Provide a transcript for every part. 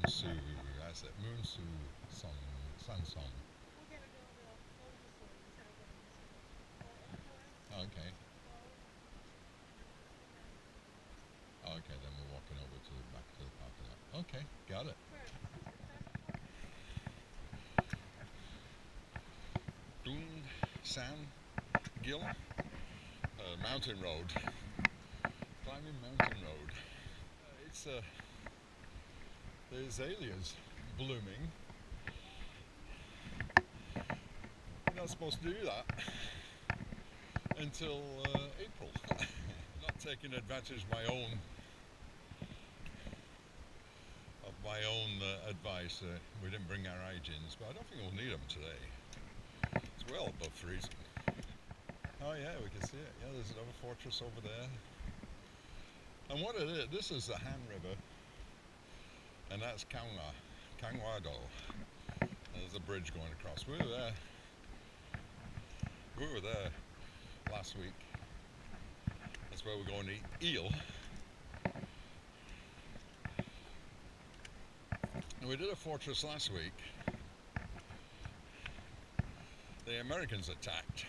Munsu, that's it. Munsusan, Sanson. Okay. Okay, then we're walking over to the back to the parking lot. Okay, got it. Dung San Gil, mountain road, climbing mountain road. It's the azaleas blooming. You're not supposed to do that until April. Not taking advantage of my own advice. We didn't bring our hygiens, but I don't think we'll need them today. It's well above freezing. Oh yeah, we can see it. Yeah, there's another fortress over there. And what it is, this is the Han River, and that's Kangwado. There's a bridge going across. We were there last week. That's where we're going to eat eel. And we did a fortress last week. The Americans attacked.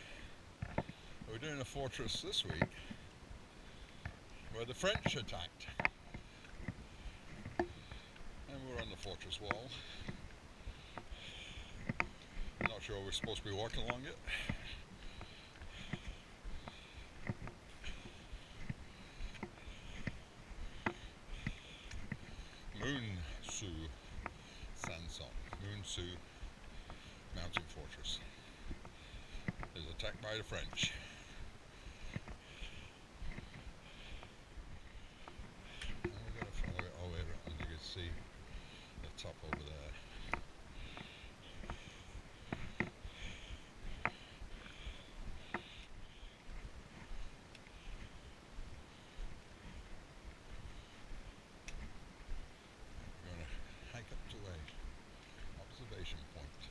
We're doing a fortress this week where the French attacked. And we're on the fortress wall. Not sure we're supposed to be walking along it. Munsusan, Munsu Mountain Fortress is attacked by the French. And we're going to follow it all the way around. You can see the top over there. We're going to hike up to a observation point.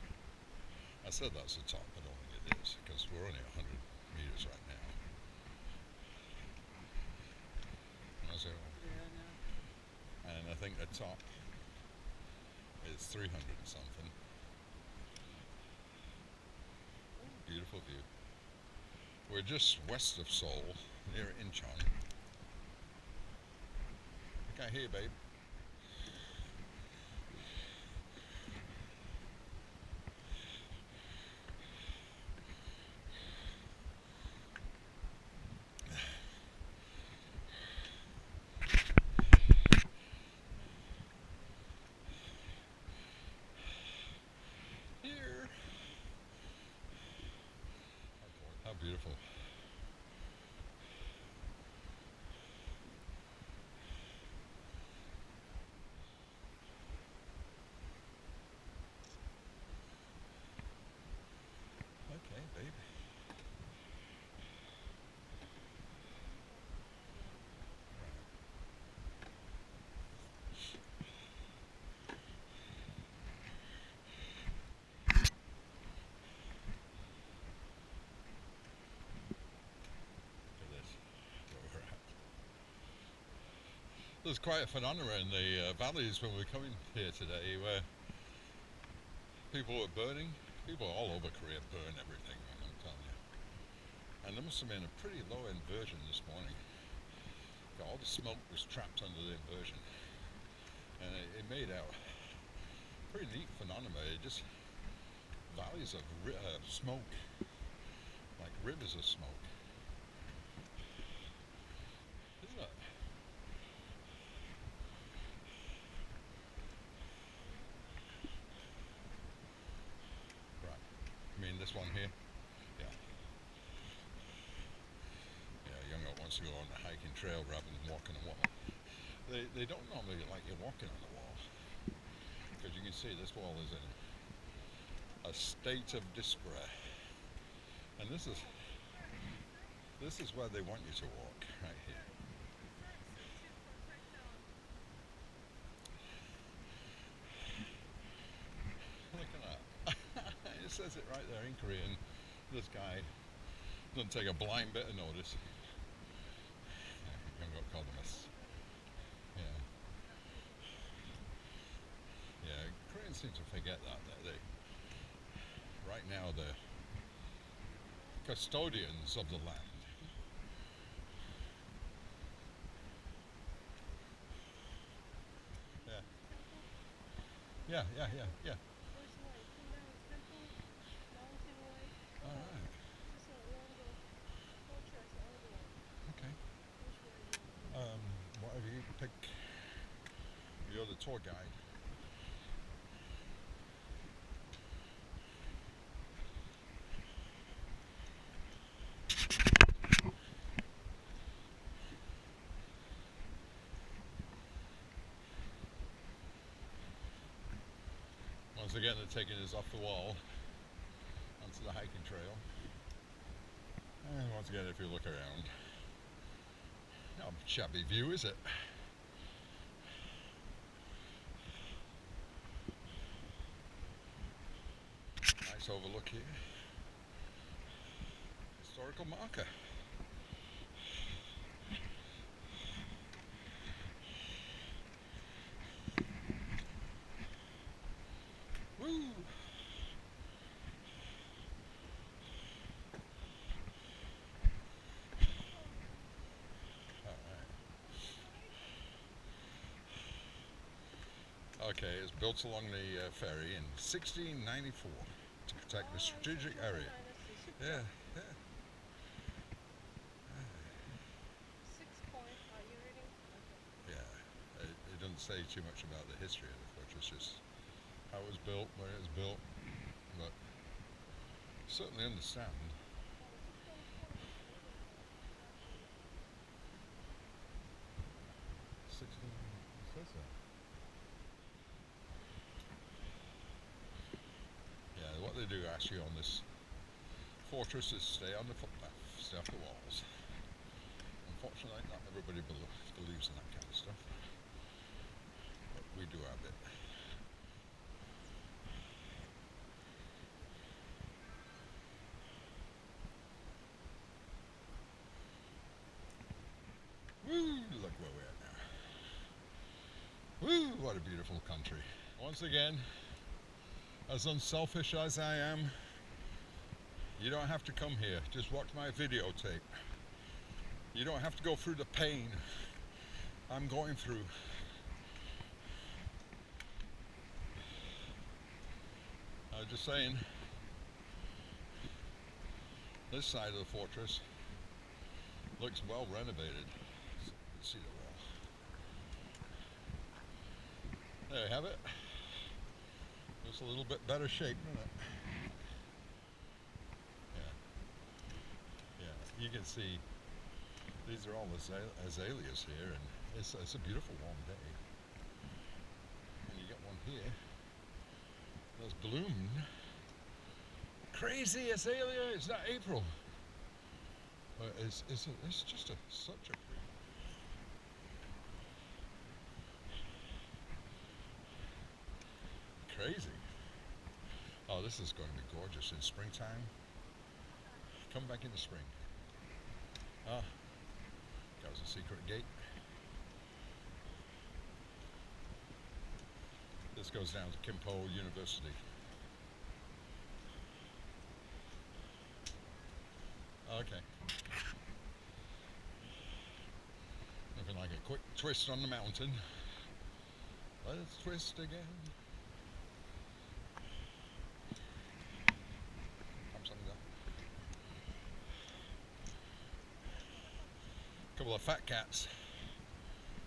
I said that's the top, but I don't think it is because we're only 100 meters right now. So, and I think the top is 300 and something. Beautiful view. We're just west of Seoul, near Incheon. I can't hear you, babe. Here. How beautiful. Okay, babe. Look at this, where we're at. There's quite a phenomenon in the valleys when we're coming here today where people were burning. People all over Korea burn everything, I'm telling you. And there must have been a pretty low inversion this morning. All the smoke was trapped under the inversion. And it made out pretty neat phenomenon. It just valleys of smoke, like rivers of smoke. Isn't it? Right. You mean this one here? Yeah. Yeah, Young wants to go on the hiking trail rather than walking the wall. They don't normally like you walking on the wall. Because you can see this wall is in a state of despair. And this is where they want you to walk, right here. Look at that. It says it right there in Korean. This guy doesn't take a blind bit of notice. Young called him a yeah. seem to forget that. Right now they're custodians of the land. Yeah, yeah. All right. Okay. Whatever you pick. You're the tour guide. Once again, they're taking us off the wall onto the hiking trail. And once again, if you look around, not a shabby view, is it? Nice overlook here. Historical marker. Woo! Okay, it's built along the ferry in 1694 to protect the strategic area. Yeah, yeah. Yeah, it doesn't say too much about the history of the fortress, just how it was built, where it was built, but certainly understand. 16, it says that. Yeah, what they do actually on this fortress is stay on the footpath, stay off the walls. Unfortunately, not everybody believes in that kind of stuff, but we do our bit. Woo! Look where we're at now. Woo! What a beautiful country. Once again, as unselfish as I am, you don't have to come here. Just watch my videotape. You don't have to go through the pain I'm going through. I was just saying, this side of the fortress looks well renovated. See the wall. There you have it. It's a little bit better shape, isn't it? Yeah. You can see these are all azaleas here, and it's a beautiful warm day. And you get one here that's bloomed. Crazy azalea! It's not April, but it's just such a crazy. Oh, this is going to be gorgeous in springtime. Come back in the spring. Ah, that was a secret gate. This goes down to Kimpo University. Okay. Nothing like a quick twist on the mountain. Let's twist again. Couple of fat cats.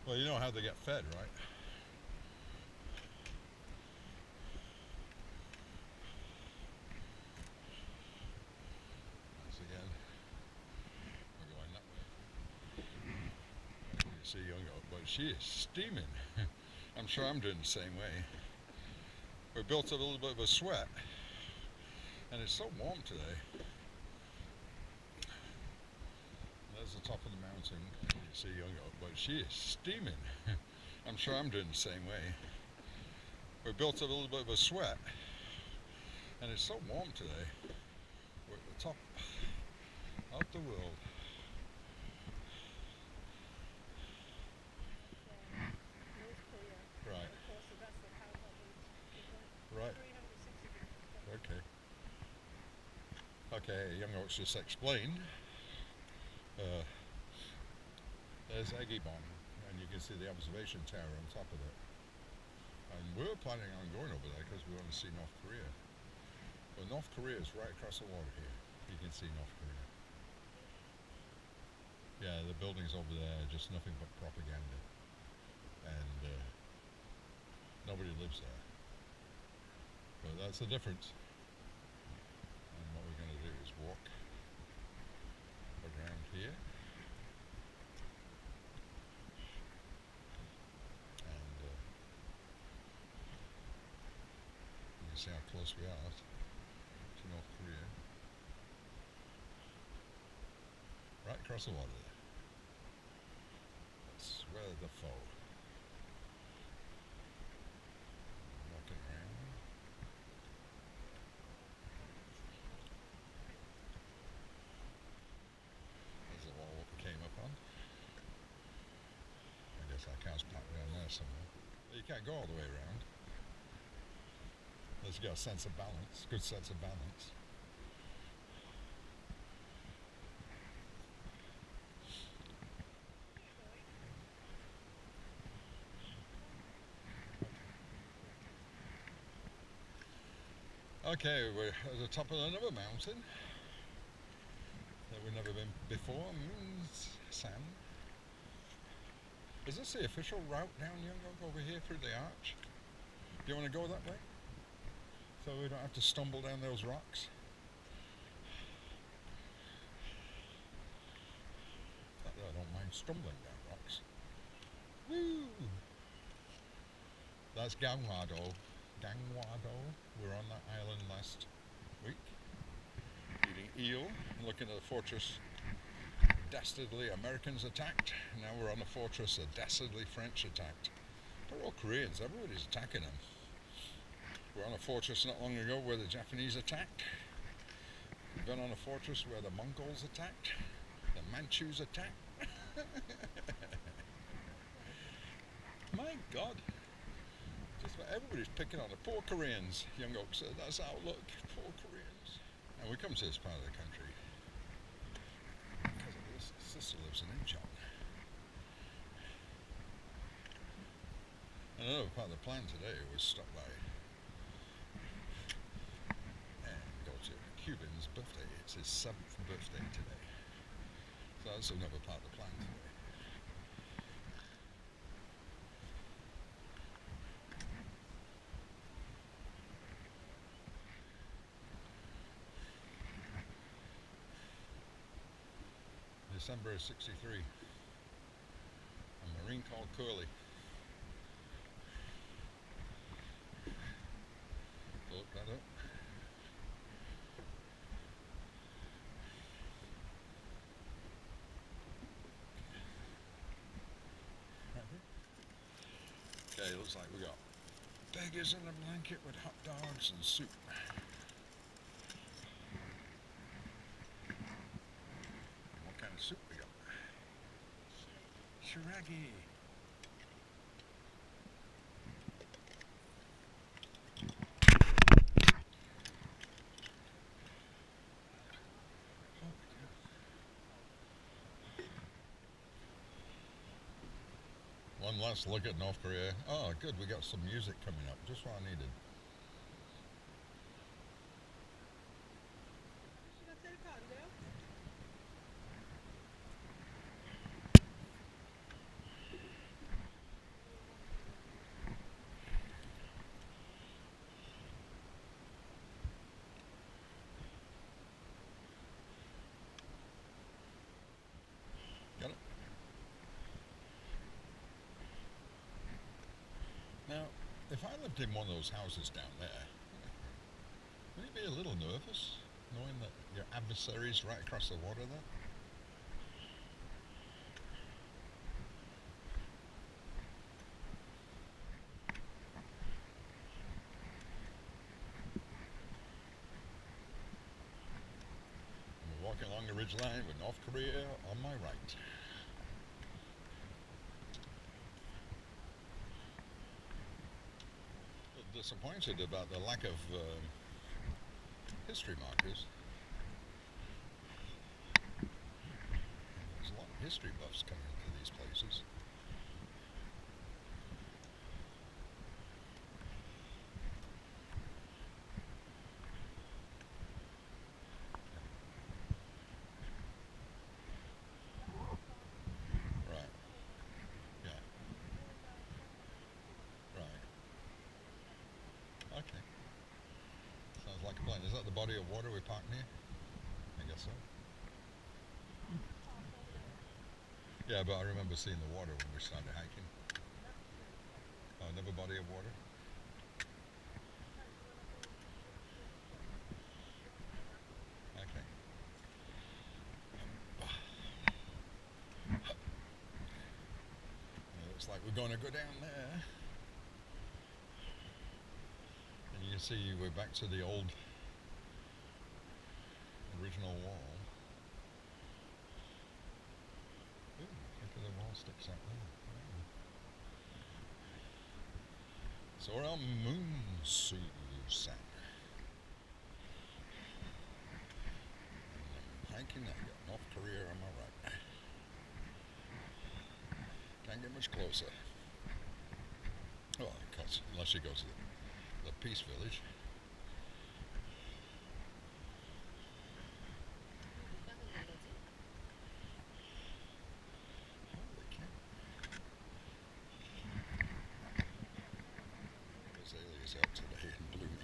Well, you know how they get fed, right? Once again, we're going that way. You see young oak, but she is steaming. I'm sure I'm doing the same way. We built a little bit of a sweat, and it's so warm today. There's the top of the mountain. You see young oak, but she is steaming. I'm sure I'm doing the same way. We built a little bit of a sweat, and it's so warm today. We're at the top of the world. Right. Okay, young oaks just explained. There's Aegibong, and you can see the observation tower on top of it. And we're planning on going over there because we want to see North Korea. Well, North Korea is right across the water here. You can see North Korea. Yeah, the buildings over there are just nothing but propaganda. And nobody lives there. But that's the difference. And what we're going to do is walk around here. And you can see how close we are to North Korea. Right across the water there. That's where the foe. Walking around. There's the wall we came up on. I guess our car's parked down there somewhere. You can't go all the way around. Unless you've got a sense of balance, good sense of balance. Okay, we're at the top of another mountain that we've never been before, Munsusan. Is this the official route down Yeongok over here through the arch? Do you want to go that way? So we don't have to stumble down those rocks? I don't mind stumbling down rocks. Woo! That's Gangwado. We're on that island last week, eating eel and looking at the fortress dastardly Americans attacked. Now we're on a fortress that dastardly French attacked. They're all Koreans, everybody's attacking them. We're on a fortress not long ago where the Japanese attacked. We've been on a fortress where the Mongols attacked, the Manchus attacked. My God. Everybody's picking on the poor Koreans. Young Oak said, that's our look, poor Koreans. And we come to this part of the country because his sister lives in Incheon. Another part of the plan today was stop by and go to Cuban's birthday. It's his 7th birthday today. So that's another part of the plan today. December of '63. A Marine called Curly. Look that up. Okay, looks like we got beggars in a blanket with hot dogs and soup. What kind of soup we got? Shiragi. One last look at North Korea. Oh, good, we got some music coming up, just what I needed. Got it? Now, if I lived in one of those houses down there, would you be a little nervous knowing that your adversary's right across the water there? I'm walking along the ridgeline with North Korea on my right. Disappointed about the lack of history markers. history buffs coming to these places. Right. Yeah. Right. Okay. Sounds like a plan. Is that the body of water we parked near? I guess so. Yeah, but I remember seeing the water when we started hiking. Oh, another body of water? Okay. It looks like we're going to go down there. And you can see we're back to the old original wall. Ooh, look at the wall sticks out there. So we're on Munsusan. Hiking, I got North Korea on my right. Can't get much closer. Well, unless you go to the Peace Village. Holy cow. Azalea's out today and blooming.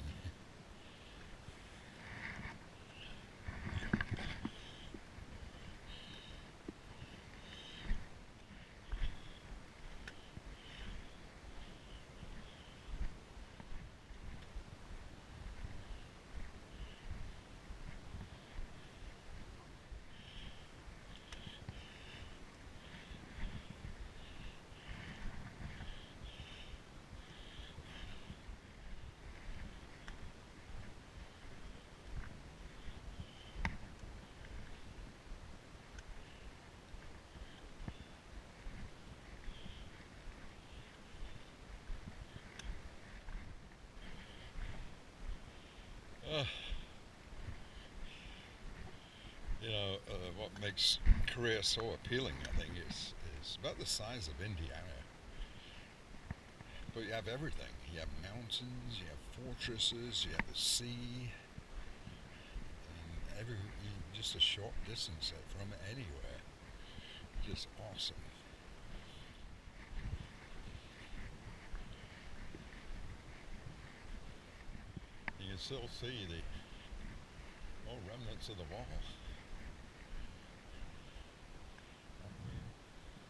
Uh, what makes Korea so appealing, I think, is about the size of Indiana. But you have everything. You have mountains, you have fortresses, you have the sea, and just a short distance from anywhere. Just awesome. You can still see the remnants of the wall.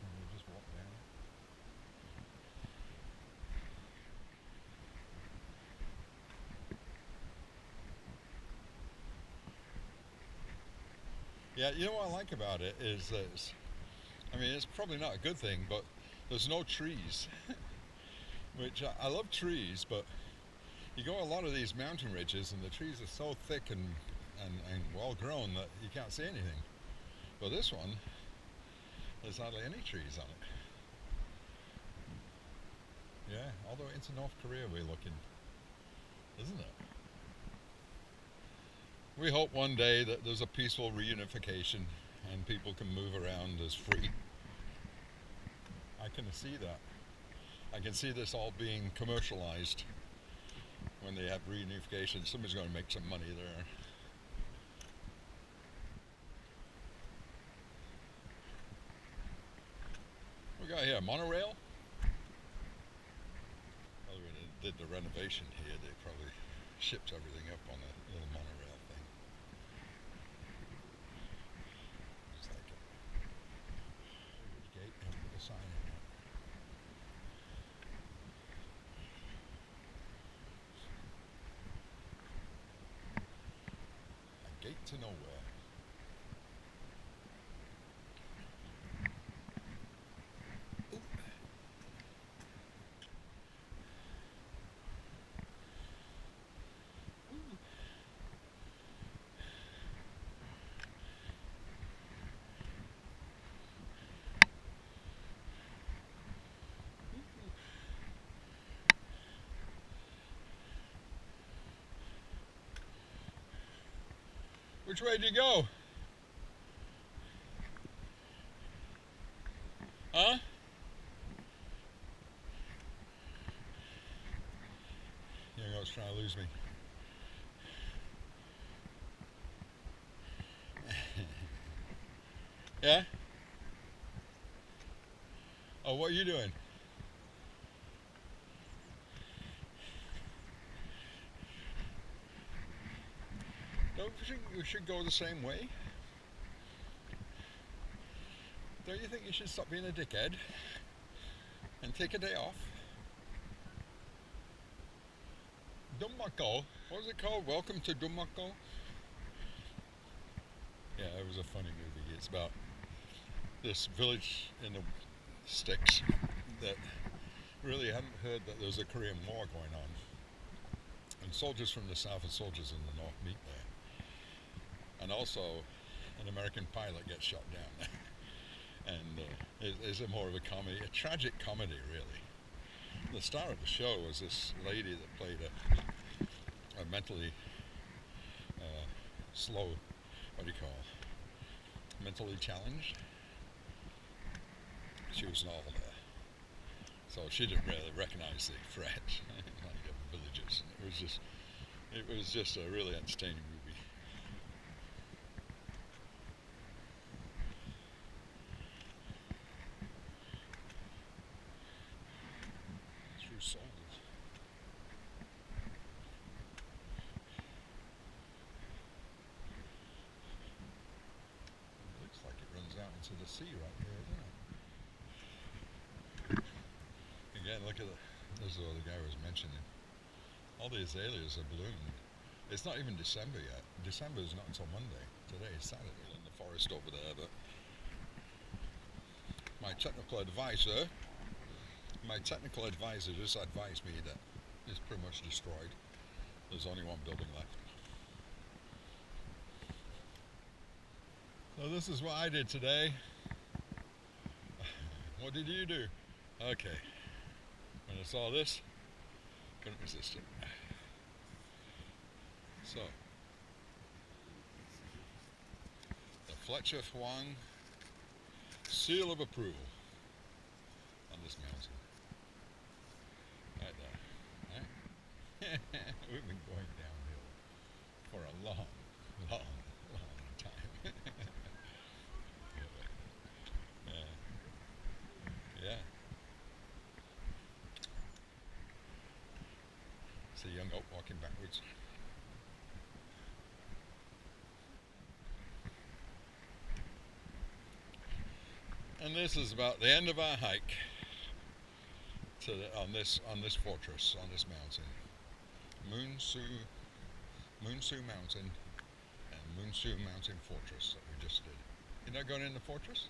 We'll just walk down. Yeah, you know what I like about it is that it's probably not a good thing, but there's no trees. Which I love trees, but you go a lot of these mountain ridges and the trees are so thick and well grown that you can't see anything. But this one, there's hardly any trees on it. Yeah, all the way into North Korea we're looking, isn't it? We hope one day that there's a peaceful reunification and people can move around as free. I can see that. I can see this all being commercialized when they have reunification. Somebody's going to make some money there. We got here a monorail. Well, when they did the renovation here, they probably shipped everything up on a little monorail thing. Just like a gate and put a sign in it. A gate to nowhere. Which way do you go? Yeah? Oh, what are you doing? Don't you think you should go the same way? Don't you think you should stop being a dickhead and take a day off? Dumako. What was it called? Welcome to Dumako? Yeah, it was a funny movie. It's about this village in the sticks that really hadn't heard that there was a Korean War going on. And soldiers from the south and soldiers in the north meet there. And also, an American pilot gets shot down. And it's a more of a comedy, a tragic comedy, really. The star of the show was this lady that played a mentally slow, what do you call, mentally challenged. She was an older, so she didn't really recognize the threat like the villagers. It was just a really entertaining movie. Through Seoul. It looks like it runs out into the sea right there, doesn't it? Again, look at this is what the guy was mentioning. All the azaleas are bloomed. It's not even December yet. December is not until Monday. Today is Saturday in the forest over there, but my technical advisor just advised me that it's pretty much destroyed. There's only one building left. So this is what I did today. What did you do? Okay. When I saw this, couldn't resist it. So, the Fletcher Huang seal of approval on this mountain. Right there. Right? We've been going downhill for a long time. Yeah. It's a young oak walking backwards. And this is about the end of our hike on this fortress, on this mountain. Munsu Mountain and Munsu Mountain Fortress that we just did. You're not going in the fortress?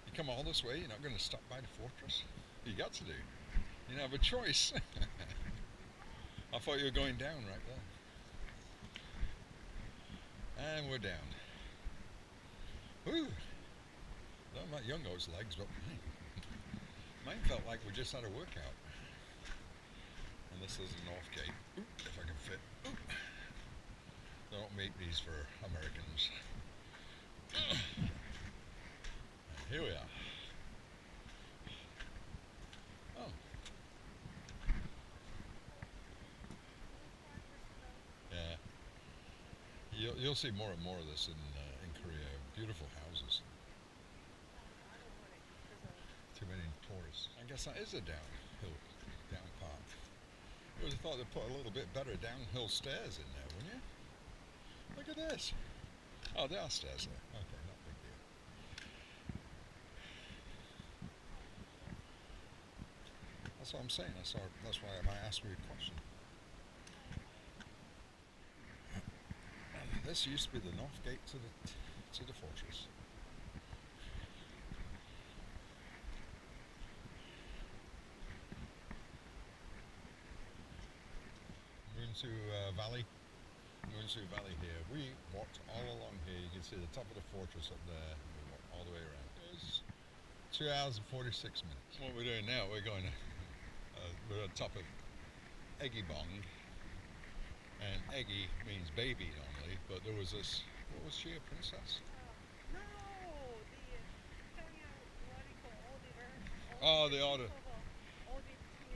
You come all this way, you're not going to stop by the fortress? You got to do. You don't have a choice. I thought you were going down right there. And we're down. Whew. I don't know about Young O's legs, but mine felt like we just had a workout. And this is the North Gate. Oop, if I can fit. Oop. They don't make these for Americans. And here we are. Oh. Yeah. You'll see more and more of this in Korea. Beautiful houses. Too many tourists. I guess that is a downhill, down path. I would have thought they'd put a little bit better downhill stairs in there, wouldn't you? Look at this. Oh, there are stairs there. Okay, not a big deal. That's what I'm saying. That's why I might ask you a question. And this used to be the north gate to the fortress. Munsu Valley here. We walked all along here. You can see the top of the fortress up there. We walked all the way around. It's 2 hours and 46 minutes. What we're doing now, we're going to, we're on top of Aegibong. And Egi means baby normally, but there was this, what was she, a princess? No, Oh, the order.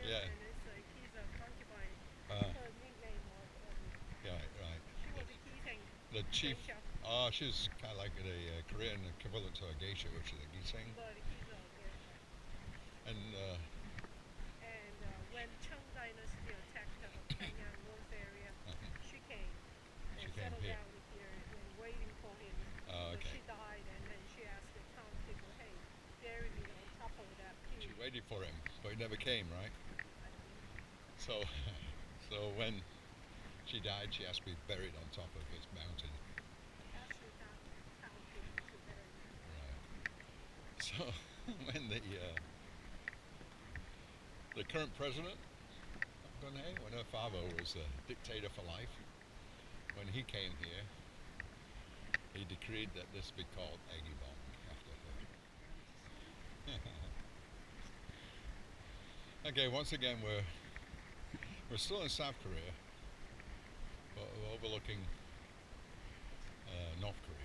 Yeah. And it's like he's a concubine. Uh, Her nickname was right. she was a king. The chief, She's kind of like a Korean equivalent to a geisha, which is a giseng. And she came here. Okay. She waited for him, but he never came, right? So, so when she died, she has to be buried on top of his mountain. Right. So when the current president of Brunei, when her father was a dictator for life, when he came here, he decreed that this be called Aegibong after her. Okay, once again we're still in South Korea, but we're overlooking North Korea.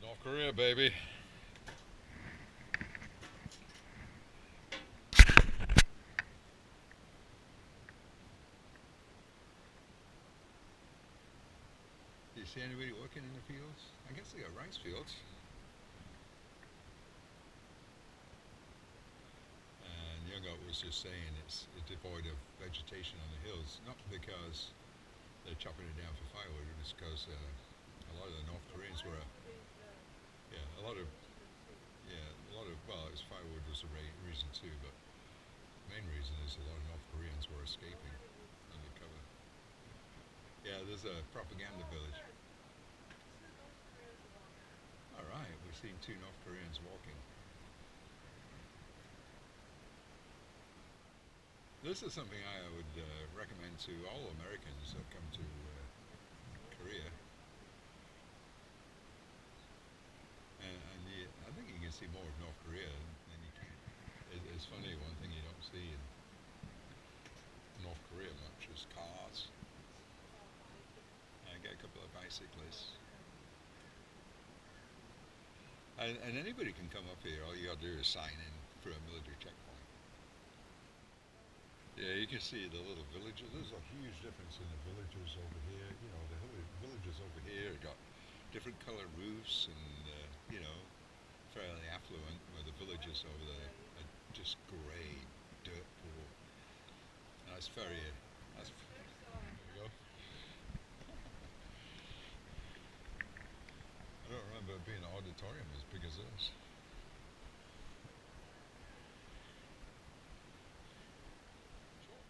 North Korea, baby. Do you see anybody working in the fields? I guess they got rice fields. And Young was just saying it's devoid of vegetation on the hills, not because they're chopping it down for firewood, it's because a lot of the North Koreans were, yeah, a lot of, yeah, a lot of, well, it's firewood was the reason too, but the main reason is a lot of North Koreans were escaping undercover. Yeah, there's a propaganda village. All right, we've seen two North Koreans walking. This is something I would recommend to all Americans that come to Korea. And I think you can see more of North Korea than you can. It's funny, one thing you don't see in North Korea much is cars. I get a couple of bicyclists. And anybody can come up here. All you gotta do is sign in for a military checkpoint. Yeah, you can see the little villages. There's a huge difference in the villages over here. You know, the villages over here got different colored roofs and, fairly affluent, where the villages over there are just grey, dirt poor. That's very, there you go. I don't remember it being an auditorium as big as this.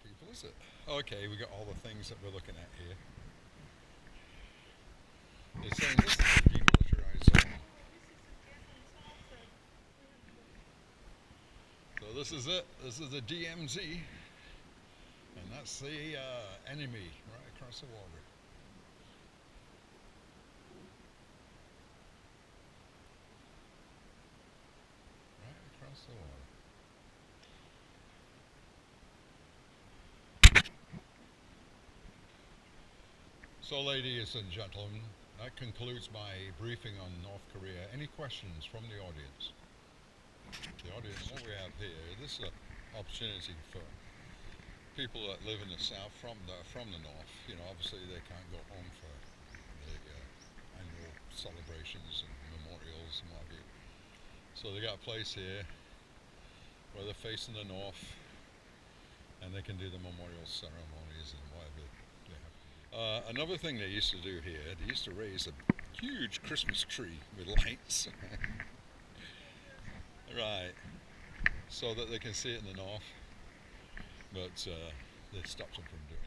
People, is it? Okay, we got all the things that we're looking at here. It's saying this is a demilitarized zone. So this is it. This is the DMZ, and that's the enemy right across the water. Right across the water. So, ladies and gentlemen, that concludes my briefing on North Korea. Any questions from the audience? The audience, what we have here, this is an opportunity for people that live in the south from the north. You know, obviously they can't go home for the annual celebrations and memorials and what have you. So they got a place here where they're facing the north, and they can do the memorial ceremonies and whatever they have. Another thing they used to do here, they used to raise a huge Christmas tree with lights. Right, so that they can see it in the north, but they stopped them from doing